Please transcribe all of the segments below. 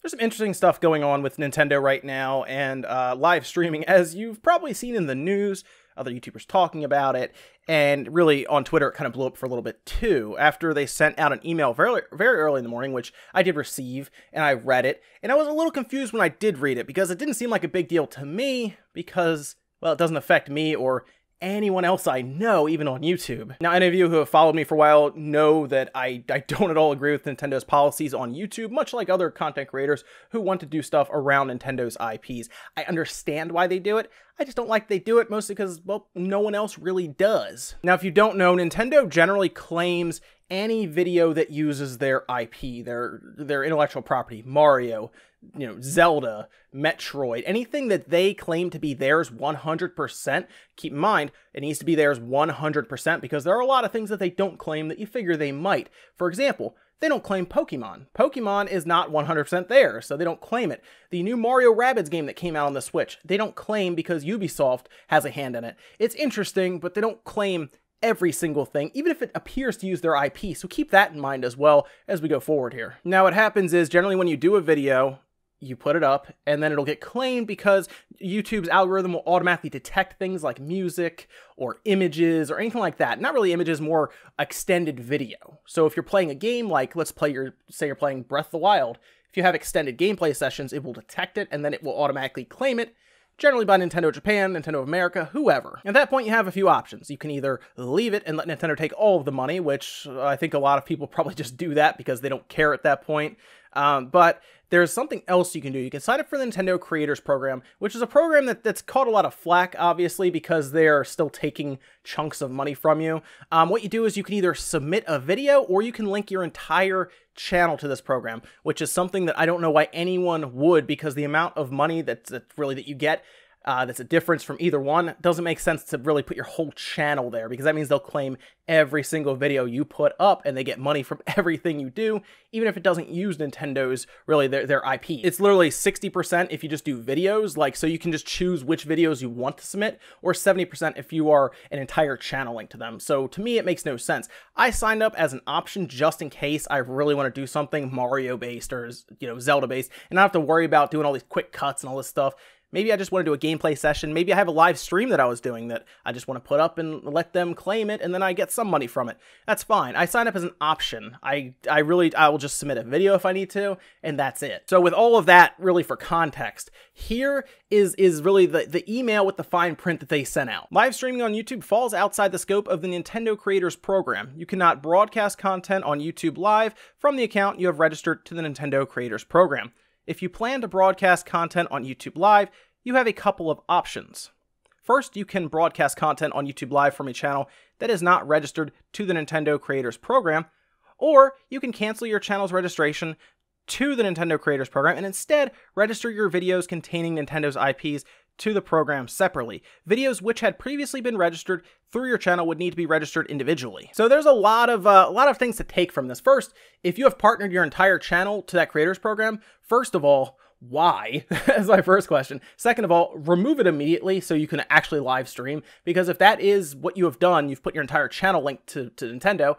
There's some interesting stuff going on with Nintendo right now and live streaming, as you've probably seen in the news, other YouTubers talking about it, and really on Twitter it kind of blew up for a little bit too, after they sent out an email very early in the morning, which I did receive, and I read it, and I was a little confused when I did read it, because it didn't seem like a big deal to me, because, well, it doesn't affect me or anyone else I know, even on YouTube. Now, any of you who have followed me for a while know that I don't at all agree with Nintendo's policies on YouTube, much like other content creators who want to do stuff around Nintendo's IPs. I understand why they do it. I just don't like they do it, mostly because, well, no one else really does. Now, if you don't know, Nintendo generally claims any video that uses their IP, their intellectual property, Mario, Zelda, Metroid, anything that they claim to be theirs 100%, keep in mind, it needs to be theirs 100% because there are a lot of things that they don't claim that you figure they might. For example, they don't claim Pokemon. Pokemon is not 100% theirs, so they don't claim it. The new Mario Rabbids game that came out on the Switch, they don't claim because Ubisoft has a hand in it. It's interesting, but they don't claim every single thing, even if it appears to use their IP, so keep that in mind as well as we go forward here. Now, what happens is, generally when you do a video, you put it up, and then it'll get claimed because YouTube's algorithm will automatically detect things like music or images or anything like that. Not really images, more extended video. So if you're playing a game like, say you're playing Breath of the Wild, if you have extended gameplay sessions, it will detect it, and then it will automatically claim it, generally by Nintendo Japan, Nintendo of America, whoever. At that point, you have a few options. You can either leave it and let Nintendo take all of the money, which I think a lot of people probably just do that because they don't care at that point. But there's something else you can do. You can sign up for the Nintendo Creators Program, which is a program that's caught a lot of flack, obviously, because they're still taking chunks of money from you. What you do is you can either submit a video or you can link your entire channel to this program, which is something that I don't know why anyone would, because the amount of money that you get, that's a difference from either one, doesn't make sense to really put your whole channel there, because that means they'll claim every single video you put up and they get money from everything you do, even if it doesn't use Nintendo's, really, their IP. It's literally 60% if you just do videos, so you can just choose which videos you want to submit, or 70% if you are an entire channel linked to them. So to me, it makes no sense. I signed up as an option just in case I really want to do something Mario-based or, Zelda-based, and not have to worry about doing all these quick cuts and all this stuff. Maybe I just want to do a gameplay session. Maybe I have a live stream that I was doing that I just want to put up and let them claim it, and then I get some money from it. That's fine. I signed up as an option. I will just submit a video if I need to, and that's it. So with all of that, really for context, here is really the email with the fine print that they sent out. Live streaming on YouTube falls outside the scope of the Nintendo Creators Program. You cannot broadcast content on YouTube Live from the account you have registered to the Nintendo Creators Program. If you plan to broadcast content on YouTube Live, you have a couple of options. First, you can broadcast content on YouTube Live from a channel that is not registered to the Nintendo Creators Program, or you can cancel your channel's registration to the Nintendo Creators Program and instead register your videos containing Nintendo's IPs to the program separately. Videos which had previously been registered through your channel would need to be registered individually. So there's a lot of things to take from this. First, if you have partnered your entire channel to that Creators Program, first of all, why? That's my first question. Second of all, remove it immediately so you can actually live stream, because if that is what you have done, you've put your entire channel linked to Nintendo,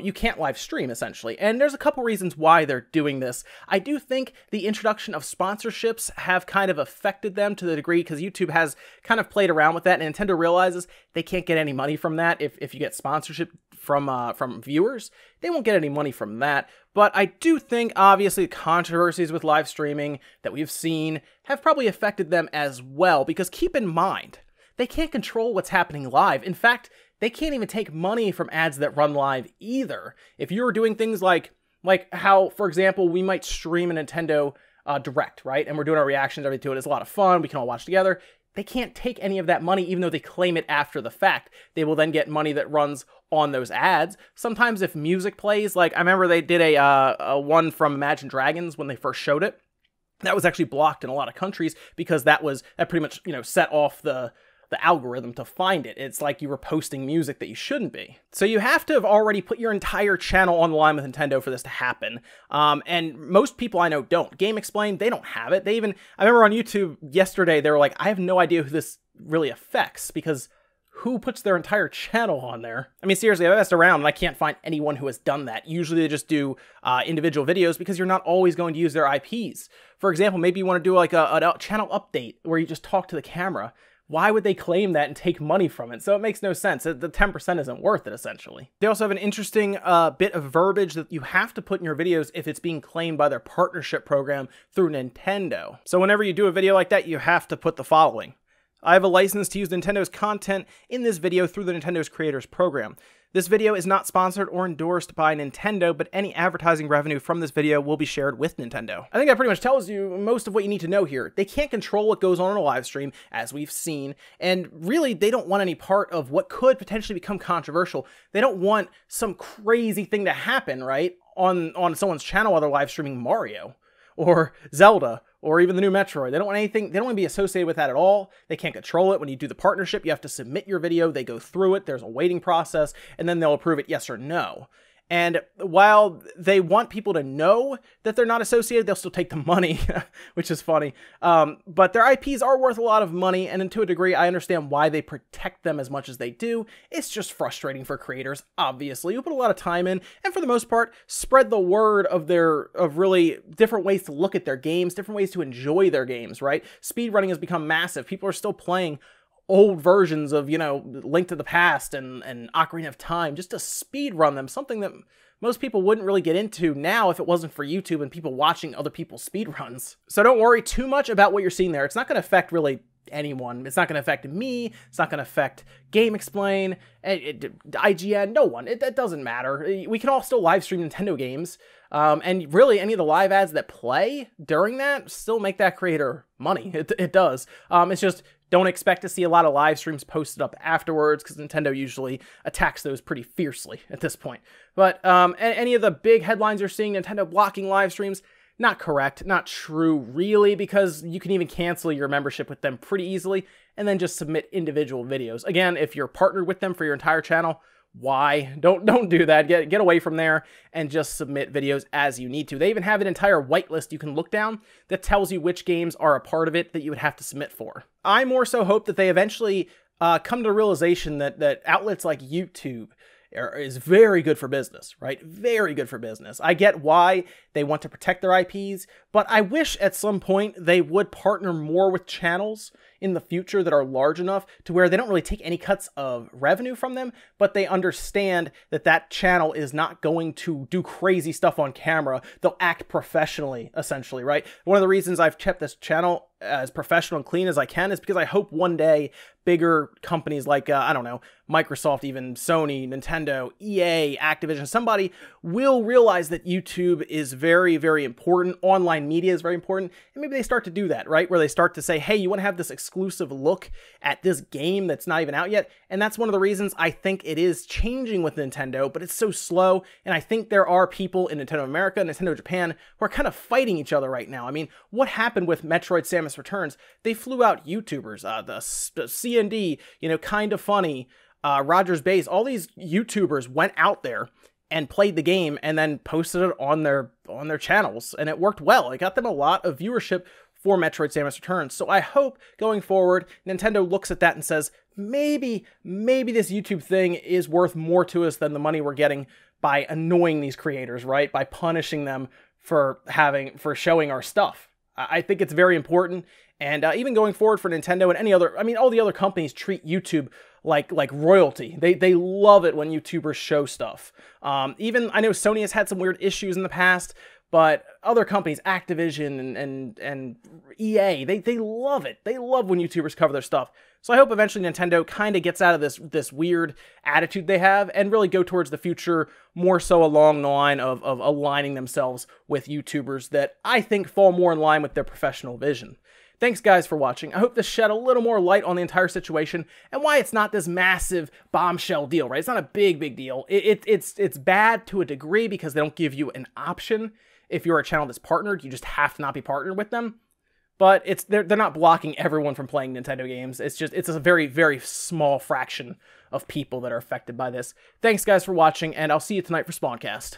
you can't live stream, essentially. And there's a couple reasons why they're doing this. I do think the introduction of sponsorships have kind of affected them to the degree, because YouTube has kind of played around with that, and Nintendo realizes they can't get any money from that. If you get sponsorship from viewers, they won't get any money from that. But I do think, obviously, the controversies with live streaming that we've seen have probably affected them as well, because keep in mind, they can't control what's happening live. In fact, they can't even take money from ads that run live either. If you're doing things like how, for example, we might stream a Nintendo Direct, right? And we're doing our reactions, everything to it. It's a lot of fun. We can all watch together. They can't take any of that money, even though they claim it after the fact. They will then get money that runs on those ads. Sometimes if music plays, I remember they did a one from Imagine Dragons when they first showed it. That was actually blocked in a lot of countries because that pretty much, set off the algorithm to find it. It's like you were posting music that you shouldn't be. So you have to have already put your entire channel on the line with Nintendo for this to happen. And most people I know don't. Game Explained, they don't have it. I remember on YouTube yesterday, they were like, I have no idea who this really affects, because who puts their entire channel on there? I mean, seriously, I've asked around and I can't find anyone who has done that. Usually they just do individual videos because you're not always going to use their IPs. For example, maybe you want to do like a channel update where you just talk to the camera. Why would they claim that and take money from it? So it makes no sense. The 10% isn't worth it, essentially. They also have an interesting bit of verbiage that you have to put in your videos if it's being claimed by their partnership program through Nintendo. So whenever you do a video like that, you have to put the following. I have a license to use Nintendo's content in this video through the Nintendo's Creators Program. This video is not sponsored or endorsed by Nintendo, but any advertising revenue from this video will be shared with Nintendo. I think that pretty much tells you most of what you need to know here. They can't control what goes on in a live stream, as we've seen, and really they don't want any part of what could potentially become controversial. They don't want some crazy thing to happen, right, on someone's channel while they're live streaming Mario or Zelda, or even the new Metroid. They don't want anything, they don't want to be associated with that at all. They can't control it. When you do the partnership, you have to submit your video, they go through it, there's a waiting process, and then they'll approve it yes or no. And while they want people to know that they're not associated, they'll still take the money, which is funny. But their IPs are worth a lot of money, and to a degree, I understand why they protect them as much as they do. It's just frustrating for creators, obviously, who put a lot of time in, and for the most part, spread the word of really different ways to look at their games, different ways to enjoy their games, right? Speedrunning has become massive. People are still playing old versions of, you know, Link to the Past and Ocarina of Time just to speed run them, something that most people wouldn't really get into now if it wasn't for YouTube and people watching other people's speed runs. So don't worry too much about what you're seeing there. It's not going to affect really anyone. It's not going to affect me. It's not going to affect GameXplain, IGN, no one. It doesn't matter. We can all still live stream Nintendo games. And really, any of the live ads that play during that still make that creator money. It does. It's just, don't expect to see a lot of live streams posted up afterwards because Nintendo usually attacks those pretty fiercely at this point. But any of the big headlines you're seeing, Nintendo blocking live streams, not correct, not true really, because you can even cancel your membership with them pretty easily and then just submit individual videos. Again, if you're partnered with them for your entire channel, why? Don't do that. Get away from there and just submit videos as you need to. They even have an entire whitelist you can look down that tells you which games are a part of it that you would have to submit for. I more so hope that they eventually come to the realization that outlets like YouTube is very good for business, right? Very good for business. I get why they want to protect their IPs, but I wish at some point they would partner more with channels in the future that are large enough to where they don't really take any cuts of revenue from them, but they understand that that channel is not going to do crazy stuff on camera. They'll act professionally, essentially, right? One of the reasons I've kept this channel as professional and clean as I can is because I hope one day bigger companies like, I don't know, Microsoft, even Sony, Nintendo, EA, Activision, somebody will realize that YouTube is very, very important. Online media is very important. And maybe they start to do that, right? Where they start to say, hey, you want to have this exclusive look at this game that's not even out yet? And that's one of the reasons I think it is changing with Nintendo, but it's so slow. And I think there are people in Nintendo America, Nintendo Japan, who are kind of fighting each other right now. I mean, what happened with Metroid Samus Returns? They flew out YouTubers, the C&D, you know, Kind of Funny, Rogers Base, all these YouTubers went out there and played the game and then posted it on their channels, and it worked well. It got them a lot of viewership for Metroid Samus Returns. So I hope going forward, Nintendo looks at that and says, maybe this YouTube thing is worth more to us than the money we're getting by annoying these creators, right? By punishing them for showing our stuff. I think it's very important. And even going forward for Nintendo and any other, I mean, all the other companies treat YouTube like royalty. They love it when YouTubers show stuff. Even, I know Sony has had some weird issues in the past, but other companies, Activision and EA, they love it. They love when YouTubers cover their stuff. So I hope eventually Nintendo kind of gets out of this weird attitude they have and really go towards the future more so along the line of aligning themselves with YouTubers that I think fall more in line with their professional vision. Thanks, guys, for watching. I hope this shed a little more light on the entire situation and why it's not this massive bombshell deal, right? It's not a big deal. It's bad to a degree because they don't give you an option. If you're a channel that's partnered, you just have to not be partnered with them. But they're not blocking everyone from playing Nintendo games. It's a very, very small fraction of people that are affected by this. Thanks, guys, for watching, and I'll see you tonight for Spawncast.